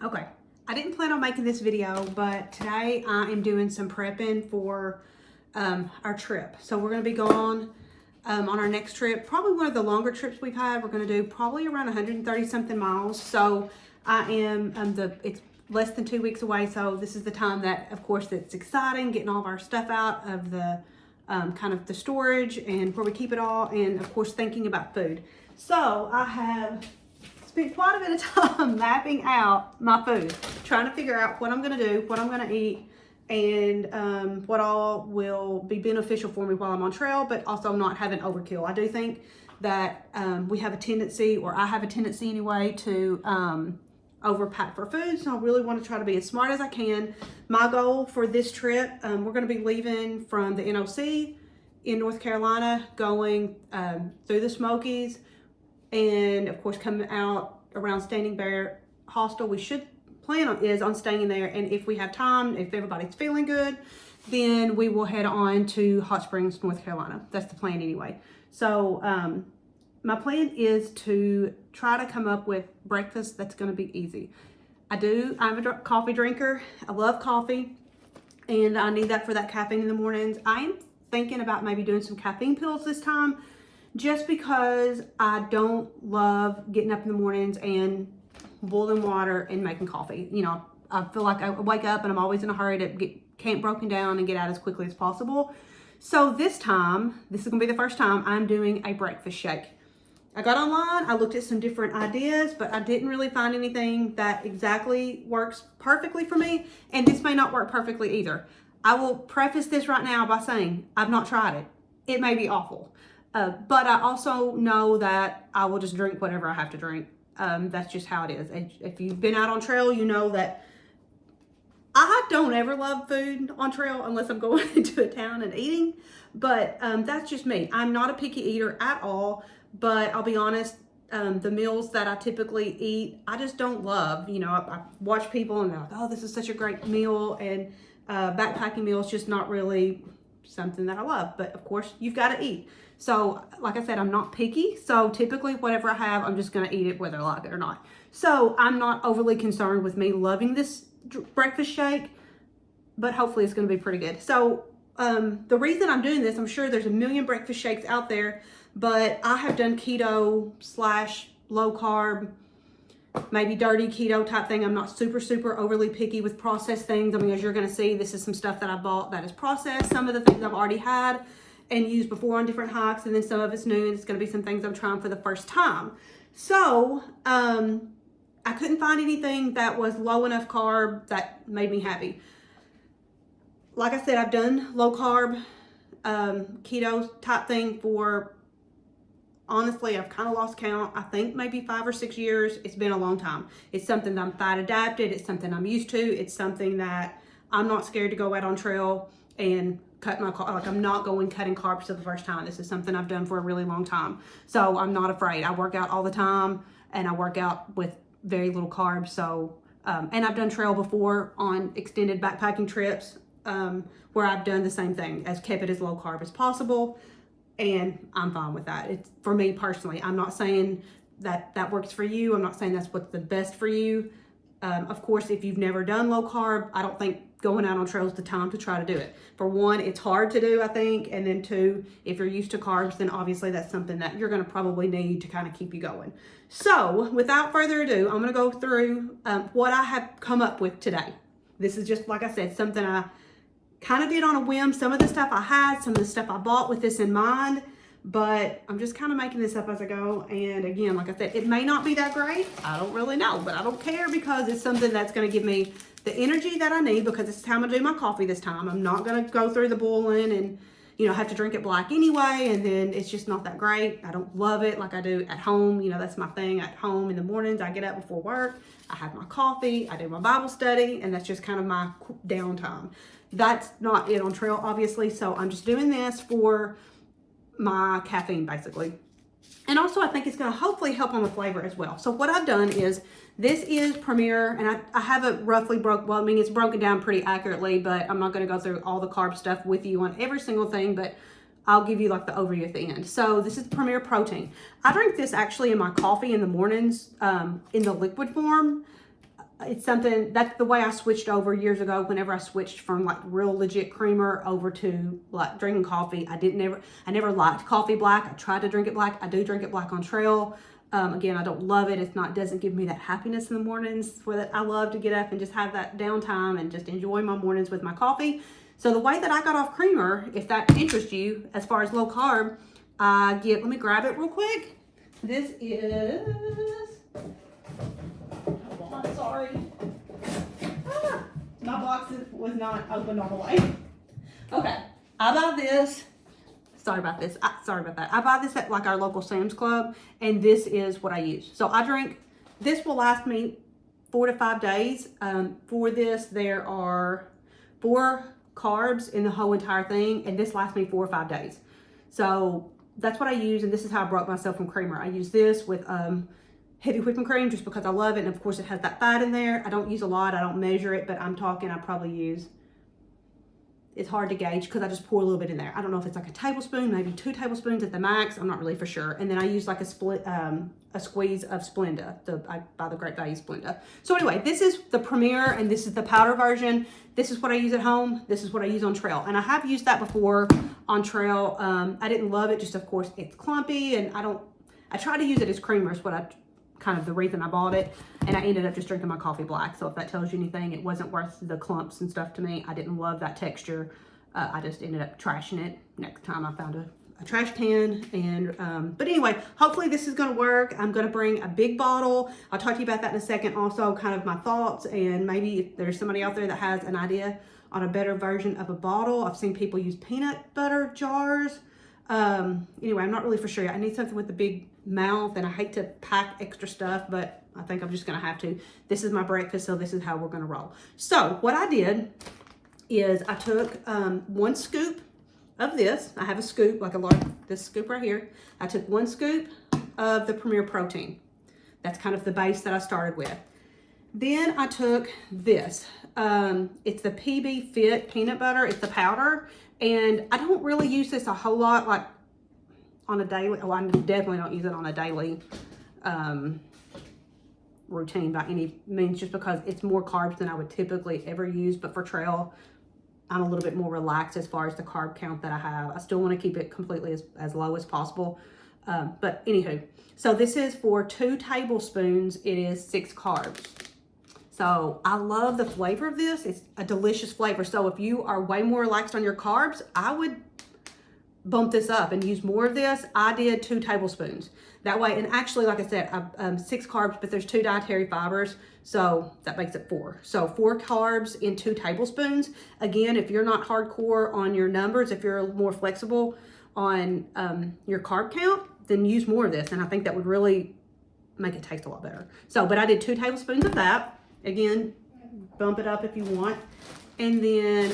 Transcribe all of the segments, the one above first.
Okay, I didn't plan on making this video, but today I am doing some prepping for our trip. So we're going to be gone on our next trip, probably one of the longer trips we've had. We're going to do probably around 130 something miles. So I am, it's less than 2 weeks away. So this is the time that, of course, that's exciting, getting all of our stuff out of the kind of the storage and where we keep it all. And of course, thinking about food. So I have spent quite a bit of time mapping out my food, trying to figure out what I'm going to do, what I'm going to eat, and what all will be beneficial for me while I'm on trail, but also not having overkill. I do think that we have a tendency, or I have a tendency anyway, to overpack for food. So I really want to try to be as smart as I can. My goal for this trip, we're going to be leaving from the NOC in North Carolina, going through the Smokies, and of course coming out around Standing Bear Hostel. We should plan on staying there, and if we have time, if everybody's feeling good, then we will head on to Hot Springs, North Carolina. That's the plan anyway. So my plan is to try to come up with breakfast that's going to be easy. I'm a coffee drinker. I love coffee, and I need that for that caffeine in the mornings. I am thinking about maybe doing some caffeine pills this time, just because I don't love getting up in the mornings and boiling water and making coffee. You know, I feel like I wake up and I'm always in a hurry to get camp broken down and get out as quickly as possible. So this time, this is gonna be the first time I'm doing a breakfast shake. I got online, I looked at some different ideas, but I didn't really find anything that exactly works perfectly for me, and this may not work perfectly either. I will preface this right now by saying I've not tried it. It may be awful. But I also know that I will just drink whatever I have to drink. That's just how it is. If you've been out on trail, you know that I don't ever love food on trail unless I'm going into a town and eating. But that's just me. I'm not a picky eater at all. But I'll be honest, the meals that I typically eat, I just don't love. You know, I watch people and they're like, oh, this is such a great meal. And backpacking meal is just not really something that I love. But of course, you've got to eat. So like I said, I'm not picky. So typically whatever I have, I'm just going to eat it whether I like it or not. So I'm not overly concerned with me loving this breakfast shake, but hopefully it's going to be pretty good. So the reason I'm doing this, I'm sure there's a million breakfast shakes out there, but I have done keto / low carb, maybe dirty keto type thing. I'm not super overly picky with processed things. I mean, as you're going to see, this is some stuff that I bought that is processed. Some of the things I've already had and used before on different hikes, and then some of it's new, and it's going to be some things I'm trying for the first time. So I couldn't find anything that was low enough carb that made me happy. Like I said, I've done low carb keto type thing for, honestly, I've kind of lost count. I think maybe 5 or 6 years. It's been a long time. It's something that I'm fat adapted. It's something I'm used to. It's something that I'm not scared to go out on trail and cut my carb. Like, I'm not going cutting carbs for the first time. This is something I've done for a really long time. So I'm not afraid. I work out all the time, and I work out with very little carbs. So, and I've done trail before on extended backpacking trips where I've done the same thing, as kept it as low carb as possible. And I'm fine with that. It's for me personally. I'm not saying that that works for you. I'm not saying that's what's the best for you. Of course, if you've never done low carb, I don't think going out on trail is the time to try to do it. For one, it's hard to do, I think. And then two, if you're used to carbs, then obviously that's something that you're going to probably need to kind of keep you going. So without further ado, I'm going to go through what I have come up with today. This is just, like I said, something I kind of did on a whim. Some of the stuff I had, some of the stuff I bought with this in mind, but I'm just kind of making this up as I go. And again, like I said, it may not be that great. I don't really know, but I don't care, because it's something that's going to give me the energy that I need, because it's time to do my coffee this time. I'm not going to go through the boiling and, you know, have to drink it black anyway, and then it's just not that great. I don't love it like I do at home. You know, that's my thing at home in the mornings. I get up before work, I have my coffee, I do my Bible study, and that's just kind of my downtime. That's not it on trail, obviously, so I'm just doing this for my caffeine, basically. And also, I think it's going to hopefully help on the flavor as well. So what I've done is, this is Premier, and I have it roughly it's broken down pretty accurately, but I'm not going to go through all the carb stuff with you on every single thing, but I'll give you like the overview at the end. So this is Premier Protein. I drink this actually in my coffee in the mornings in the liquid form. it's something, that's the way I switched over years ago. Whenever I switched from like real legit creamer over to like drinking coffee, I never liked coffee black. I tried to drink it black. I do drink it black on trail. Again, I don't love it. It doesn't give me that happiness in the mornings where that I love to get up and just have that downtime and just enjoy my mornings with my coffee. So the way that I got off creamer, if that interests you, as far as low carb, let me grab it real quick. This is, hold on, sorry. My box was not opened all the way. Okay, I buy this. Sorry about this. Sorry about that. I buy this at like our local Sam's Club, and this is what I use. So I drink, this will last me 4 to 5 days. For this, there are 4 carbs in the whole entire thing, and this lasts me 4 or 5 days. So that's what I use, and this is how I broke myself from creamer. I use this with heavy whipping cream just because I love it, and of course it has that fat in there. I don't use a lot. I don't measure it, but I'm talking, I probably use, it's hard to gauge because I just pour a little bit in there. I don't know if it's like a tablespoon, maybe 2 tablespoons at the max. I'm not really for sure. And then I use like a squeeze of Splenda. I buy the Great Value Splenda. So anyway, this is the Premier and this is the powder version. This is what I use at home. This is what I use on trail. And I have used that before on trail. I didn't love it. Just of course it's clumpy, and I try to use it as creamer is what kind of the reason I bought it, and I ended up just drinking my coffee black. So if that tells you anything, it wasn't worth the clumps and stuff to me. I didn't love that texture. I just ended up trashing it. Next time I found a trash can. And but anyway, hopefully this is going to work. I'm going to bring a big bottle. I'll talk to you about that in a second. Also kind of my thoughts, and maybe if there's somebody out there that has an idea on a better version of a bottle. I've seen people use peanut butter jars. Anyway, I'm not really for sure. I need something with a big mouth, and I hate to pack extra stuff, but I think I'm just gonna have to. This is my breakfast, so this is how we're gonna roll. So what I did is I took 1 scoop of this. I have a scoop, like this scoop right here. I took 1 scoop of the Premier Protein. That's kind of the base that I started with. Then I took this. It's the PB Fit peanut butter. It's the powder. And I don't really use this a whole lot, like on a daily, well, I definitely don't use it on a daily routine by any means, just because it's more carbs than I would typically ever use. But for trail, I'm a little bit more relaxed as far as the carb count that I have. I still want to keep it completely as low as possible. But anywho, so this is for 2 tablespoons. It is 6 carbs. So I love the flavor of this. It's a delicious flavor. So if you are way more relaxed on your carbs, I would bump this up and use more of this. I did 2 tablespoons. That way, and actually, like I said, 6 carbs, but there's 2 dietary fibers. So that makes it 4. So 4 carbs in 2 tablespoons. Again, if you're not hardcore on your numbers, if you're more flexible on your carb count, then use more of this. And I think that would really make it taste a lot better. So, but I did 2 tablespoons of that. Again, bump it up if you want. And then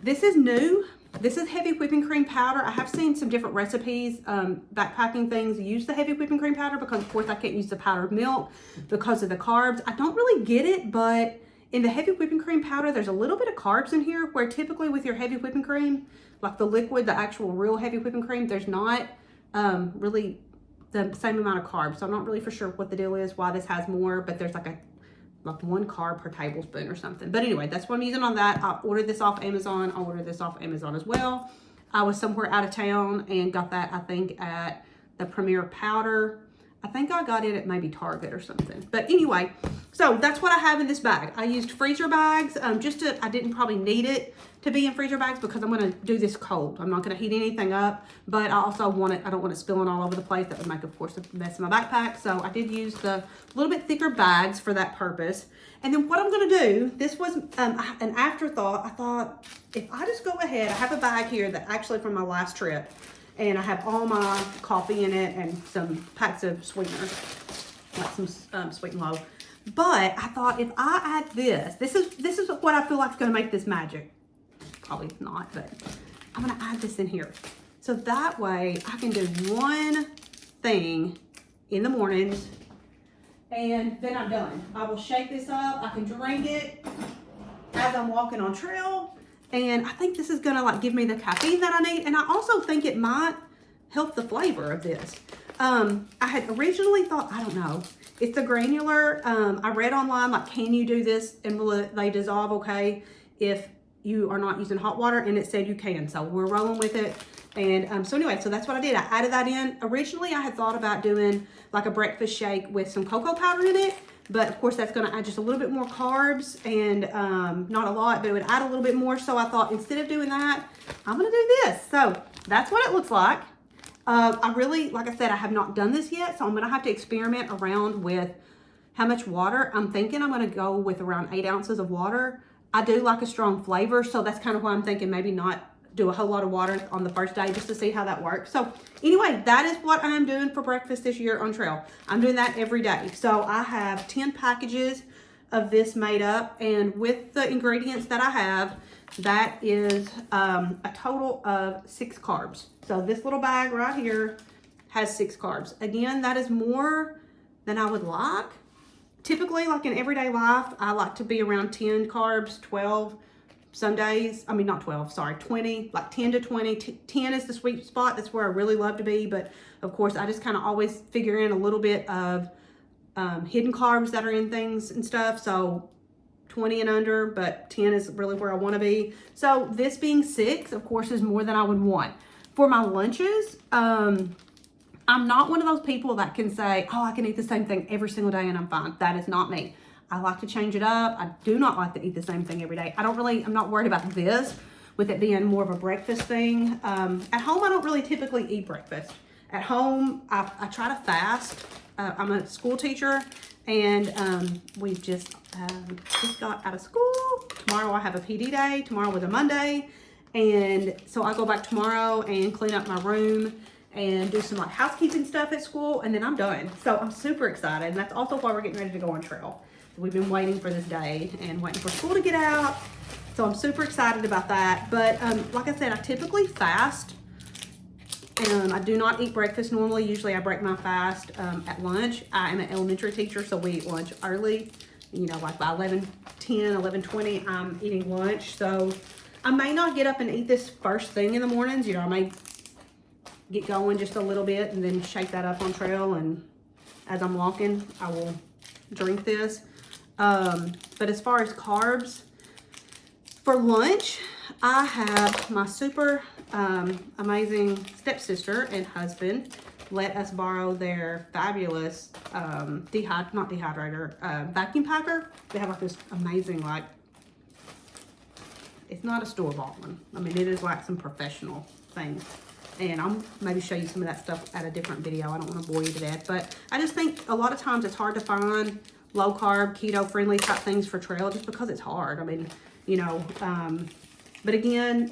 this is new. This is heavy whipping cream powder. I have seen some different recipes, backpacking things use the heavy whipping cream powder because of course I can't use the powdered milk because of the carbs. I don't really get it, but in the heavy whipping cream powder, there's a little bit of carbs in here, where typically with your heavy whipping cream, like the liquid, the actual real heavy whipping cream, there's not really the same amount of carbs. So I'm not really for sure what the deal is, why this has more, but there's like 1 carb per tablespoon or something. But anyway, that's what I'm using on that. I ordered this off Amazon. I ordered this off Amazon as well. I was somewhere out of town and got that, I think, at the Premier Powder. I think I got it at maybe Target or something. But anyway, so that's what I have in this bag. I used freezer bags. I didn't probably need it to be in freezer bags because I'm going to do this cold. I'm not going to heat anything up, but I also I don't want it spilling all over the place. That would make, of course, a mess in my backpack. So I did use the little bit thicker bags for that purpose. And then what I'm going to do, this was an afterthought. I thought, if I just go ahead, I have a bag here that actually from my last trip, and I have all my coffee in it and some packs of sweeteners, like some Sweet and Low. But I thought, if I add this is what I feel like is going to make this magic. Probably not, but I'm going to add this in here. So that way I can do one thing in the mornings and then I'm done. I will shake this up. I can drink it as I'm walking on trail. And I think this is going to like give me the caffeine that I need. And I also think it might help the flavor of this. I had originally thought, I don't know, it's the granular. I read online, like, can you do this and will they dissolve okay if you are not using hot water? And it said you can, so we're rolling with it. And so anyway, so that's what I did. I added that in. Originally, I had thought about doing like a breakfast shake with some cocoa powder in it. But of course, that's going to add just a little bit more carbs and not a lot, but it would add a little bit more. So I thought instead of doing that, I'm going to do this. So that's what it looks like. I really, like I said, I have not done this yet. So I'm going to have to experiment around with how much water. I'm thinking I'm going to go with around 8 ounces of water. I do like a strong flavor. So that's kind of why I'm thinking maybe not do a whole lot of water on the first day just to see how that works. So anyway, that is what I'm doing for breakfast this year on trail. I'm doing that every day. So I have 10 packages of this made up, and with the ingredients that I have, that is a total of 6 carbs. So this little bag right here has 6 carbs. Again, that is more than I would like. Typically, like in everyday life, I like to be around 10 carbs, 12. Some days, I mean, not 12, sorry, 20, like 10 to 20. 10 is the sweet spot. That's where I really love to be. But of course, I just kind of always figure in a little bit of hidden carbs that are in things and stuff. So 20 and under, but 10 is really where I want to be. So this being 6, of course, is more than I would want. For my lunches, I'm not one of those people that can say, oh, I can eat the same thing every single day and I'm fine. That is not me. I like to change it up. I do not like to eat the same thing every day. I'm not worried about this with it being more of a breakfast thing. At home, I don't really typically eat breakfast. At home, I try to fast. I'm a school teacher, and we've just got out of school. Tomorrow I have a PD day. Tomorrow was a Monday. And so I go back tomorrow and clean up my room and do some like housekeeping stuff at school, and then I'm done. So I'm super excited, and that's also why we're getting ready to go on trail. We've been waiting for this day and waiting for school to get out. So I'm super excited about that. But like I said, I typically fast. And I do not eat breakfast normally. Usually I break my fast at lunch. I am an elementary teacher, so we eat lunch early. You know, like by 11:10, 11:20, I'm eating lunch. So I may not get up and eat this first thing in the mornings. You know, I may get going just a little bit and then shake that up on trail. And as I'm walking, I will drink this. But as far as carbs, for lunch, I have my super amazing stepsister and husband let us borrow their fabulous vacuum packer. They have like this amazing, like, it's not a store-bought one. I mean, it is like some professional things. And I'll maybe show you some of that stuff at a different video. I don't want to bore you to death. But I just think a lot of times it's hard to find low-carb, keto-friendly type things for trail just because it's hard. I mean, you know, but again,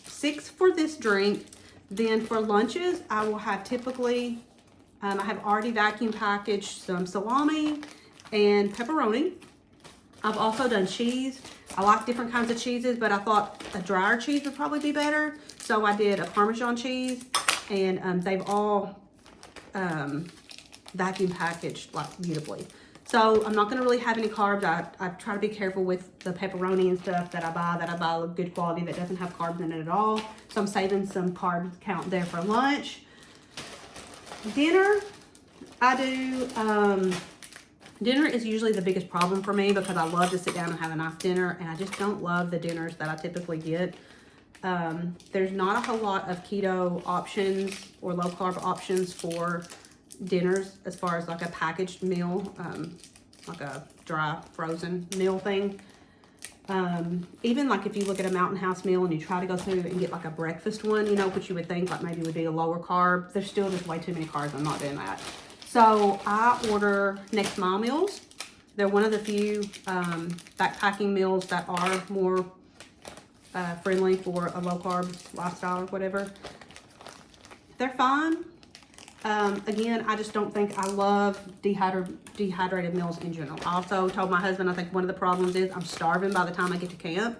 6 for this drink. Then for lunches, I will have typically, I have already vacuum packaged some salami and pepperoni. I've also done cheese. I like different kinds of cheeses, but I thought a drier cheese would probably be better. So I did a Parmesan cheese, and they've all vacuum packaged like beautifully. So I'm not going to really have any carbs. I try to be careful with the pepperoni and stuff that I buy good quality that doesn't have carbs in it at all. So I'm saving some carb count there for lunch. Dinner, I do, dinner is usually the biggest problem for me because I love to sit down and have a nice dinner, and I just don't love the dinners that I typically get. There's not a whole lot of keto options or low carb options for dinners as far as like a packaged meal, like a dry frozen meal thing. Even like if you look at a Mountain House meal and you try to go through and get like a breakfast one, you know, which you would think like maybe would be a lower carb, there's still just way too many carbs. I'm not doing that. So I order Next Mile meals. They're one of the few backpacking meals that are more friendly for a low carb lifestyle or whatever. They're fine. Again, I just don't think I love dehydrated meals in general. I also told my husband I think one of the problems is I'm starving by the time I get to camp,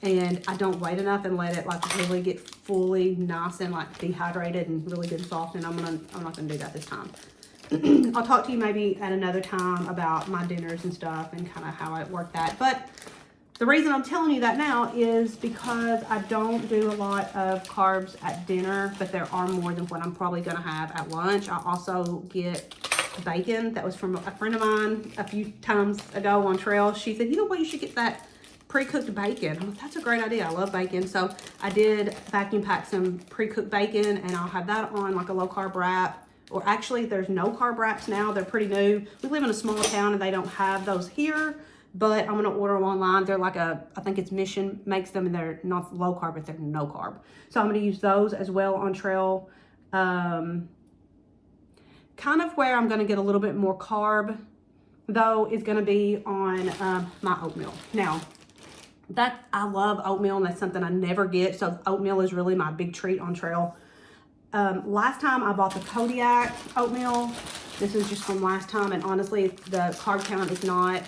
and I don't wait enough and let it like really get fully nice and like dehydrated and really good and soft, and I'm not gonna do that this time. I'll talk to you maybe at another time about my dinners and stuff and kind of how I work that. But The reason I'm telling you that now is because I don't do a lot of carbs at dinner, but there are more than what I'm probably gonna have at lunch. I also get bacon that was from a friend of mine a few times ago on trail. She said, you know what, you should get that pre-cooked bacon. I'm like, that's a great idea. I love bacon. So I did vacuum pack some pre-cooked bacon, and I'll have that on like a low carb wrap. Or actually, there's no carb wraps now. They're pretty new. We live in a small town and they don't have those here, but I'm gonna order them online. They're like I think it's Mission makes them, and they're not low carb, but they're no carb. So I'm gonna use those as well on trail. Kind of where I'm gonna get a little bit more carb though is gonna be on my oatmeal. Now, that I love oatmeal, and that's something I never get. So oatmeal is really my big treat on trail. Last time I bought the Kodiak oatmeal. This is just from last time, and honestly, the carb count is not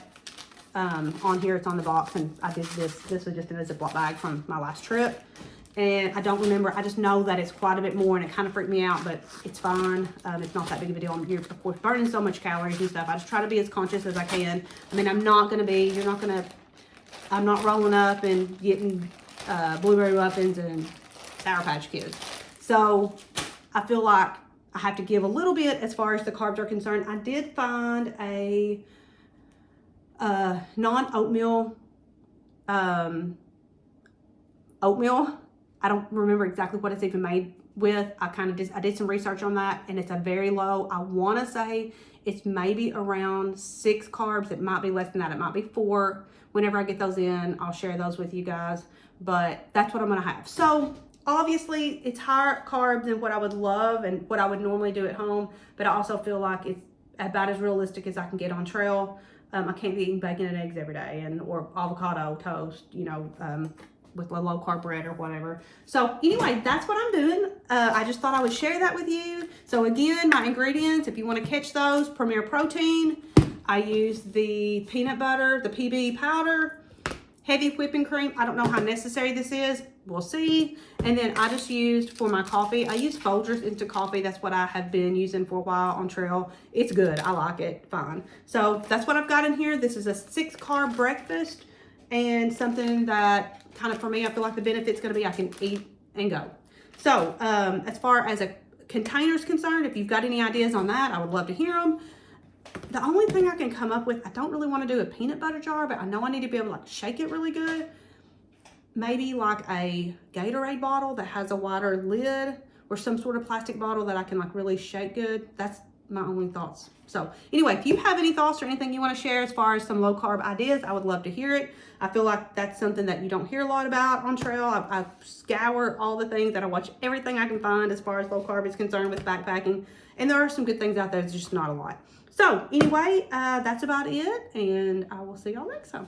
on here. It's on the box, and I did this. This was just in a Ziploc bag from my last trip, and I don't remember. I just know that it's quite a bit more, and it kind of freaked me out, but it's fine. It's not that big of a deal. You're, of course, burning so much calories and stuff. I just try to be as conscious as I can. I mean, I'm not rolling up and getting blueberry muffins and Sour Patch Kids. So I feel like I have to give a little bit as far as the carbs are concerned. I did find a non-oatmeal oatmeal. I don't remember exactly what it's even made with. I did some research on that, and it's a very low. I want to say it's maybe around 6 carbs. It might be less than that. It might be 4. Whenever I get those in, I'll share those with you guys. But that's what I'm gonna have. So obviously, it's higher carbs than what I would love and what I would normally do at home. But I also feel like it's about as realistic as I can get on trail. I can't be eating bacon and eggs every day, or avocado toast, you know, with a low carb bread or whatever. So anyway, that's what I'm doing. I just thought I would share that with you. So again, my ingredients, if you want to catch those: Premier Protein. I use the peanut butter, the PB powder, heavy whipping cream. I don't know how necessary this is. We'll see. And then I just used for my coffee, I use Folgers Instant Coffee. That's what I have been using for a while on trail. It's good. I like it. Fine. So that's what I've got in here. This is a 6 carb breakfast, and something that kind of, for me, I feel like the benefit's going to be I can eat and go. So as far as a container is concerned, if you've got any ideas on that, I would love to hear them. The only thing I can come up with, I don't really want to do a peanut butter jar, but I know I need to be able to like shake it really good. Maybe like a Gatorade bottle that has a wider lid, or some sort of plastic bottle that I can like really shake good. That's my only thoughts. So anyway, if you have any thoughts or anything you want to share as far as some low carb ideas, I would love to hear it. I feel like that's something that you don't hear a lot about on trail. I scour all the things that I watch, everything I can find as far as low carb is concerned with backpacking. And there are some good things out there. It's just not a lot. So anyway, that's about it, and I will see y'all next time.